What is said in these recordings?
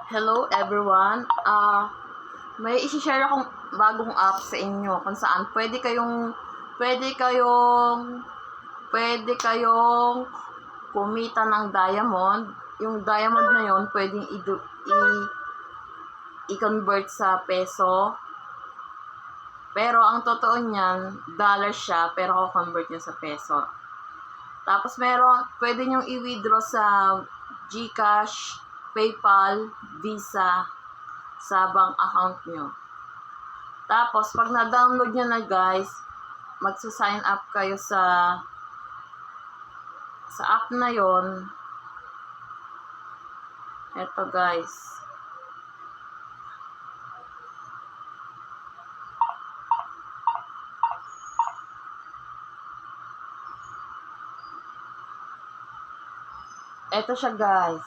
Hello everyone. May i-share akong bagong app sa inyo kung saan pwede kayong kumita ng diamond. Yung diamond na yon pwedeng i-convert sa peso. Pero ang totoo niyan, dollar siya pero ako convert niya sa peso. Tapos pwede nyo i-withdraw sa GCash, PayPal, Visa, sa bank account nyo. Tapos, pag na-download nyo na guys, magsa-sign up kayo sa app na yon. Eto guys. Eto siya guys.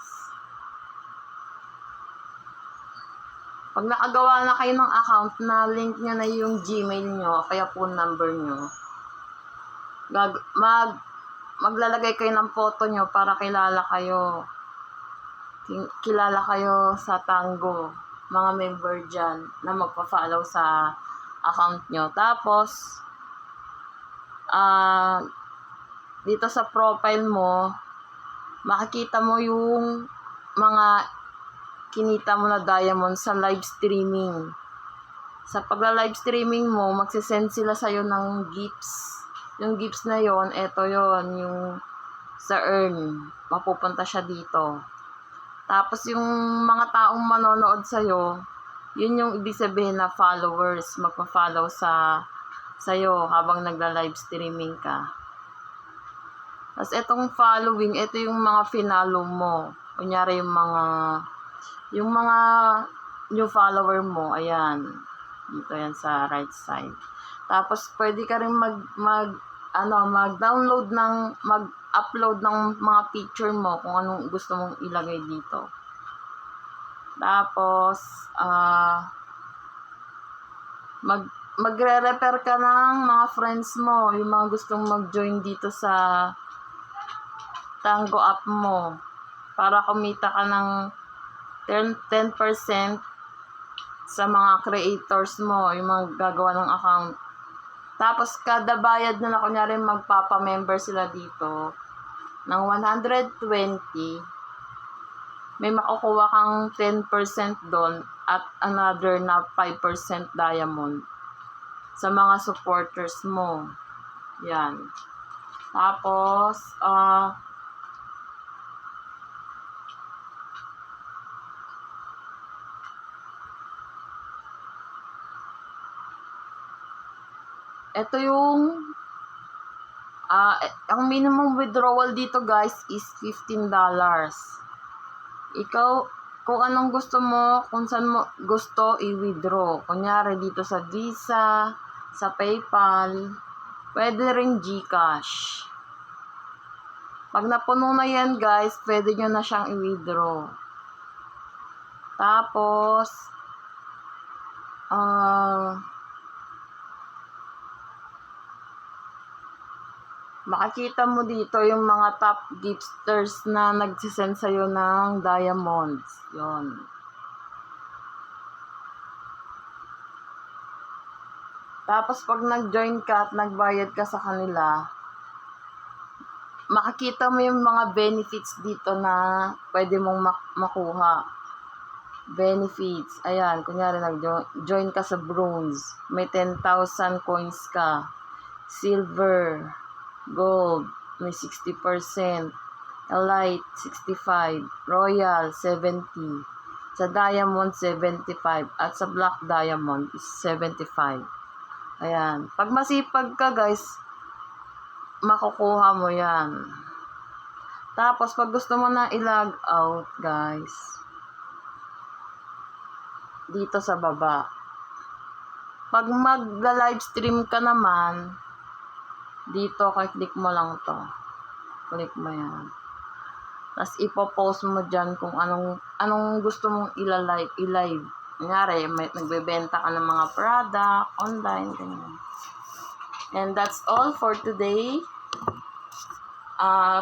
Pag nakagawa na kayo ng account na link nyo na yung Gmail nyo, kaya phone number nyo, maglalagay kayo ng photo nyo para kilala kayo sa Tango, mga member dyan na magpa-follow sa account nyo. Tapos, dito sa profile mo, makikita mo yung mga kinita mo na diamond sa live streaming. Sa pagla-live streaming mo, magsisend sila sa'yo ng gifts. Yung gifts na yon, eto yon, yung sa earn. Mapupunta siya dito. Tapos yung mga taong manonood sa'yo, yun yung ibig sabihin na followers. Magpa-follow sa'yo habang nagla-live streaming ka. Tapos etong following, ito yung mga finalo mo. Kunyari yung mga new follower mo, ayan. Dito yan sa right side. Tapos pwede ka rin mag-download mag-upload ng mga picture mo kung anong gusto mong ilagay dito. Tapos magre-refer ka ng mga friends mo, yung mga gustong mag-join dito sa Tango app mo para kumita ka ng 10% sa mga creators mo, yung mga gagawa ng account. Tapos, kada bayad na kunyari magpapa-member sila dito ng 120, may makukuha kang 10% doon at another na 5% diamond sa mga supporters mo. Yan. Tapos, ito yung ang minimum withdrawal dito guys is $15. Ikaw, kung anong gusto mo, kung saan mo gusto i-withdraw. Kunyari dito sa Visa, sa PayPal, pwede rin GCash. Pag napuno na yan guys, pwede nyo na siyang i-withdraw. Tapos, makikita mo dito yung mga top gifters na nagsisend sa'yo ng diamonds. Yon. Tapos pag nag-join ka at nagbayad ka sa kanila, makikita mo yung mga benefits dito na pwede mong makuha. Benefits. Ayan, kunyari nag-join ka sa bronze, may 10,000 coins ka. Silver, gold, may 60%. Elite, 65. Royal, 70. Sa diamond, 75. At sa black diamond is 75. Ayan. Pag masipag ka guys, makukuha mo yan. Tapos, pag gusto mo na i-log out guys, dito sa baba. Pag mag-live stream ka naman, dito, click mo lang to. Click mo yan. Tapos, ipopost mo dyan kung anong gusto mong i-live. Kunyari, nagbebenta ka ng mga product, online, ganyan. And that's all for today.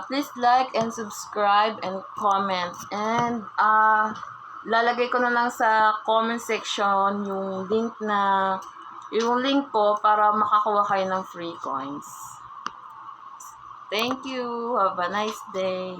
Please like and subscribe and comment. And, lalagay ko na lang sa comment section yung link ko para makakuha kayo ng free coins. Thank you. Have a nice day.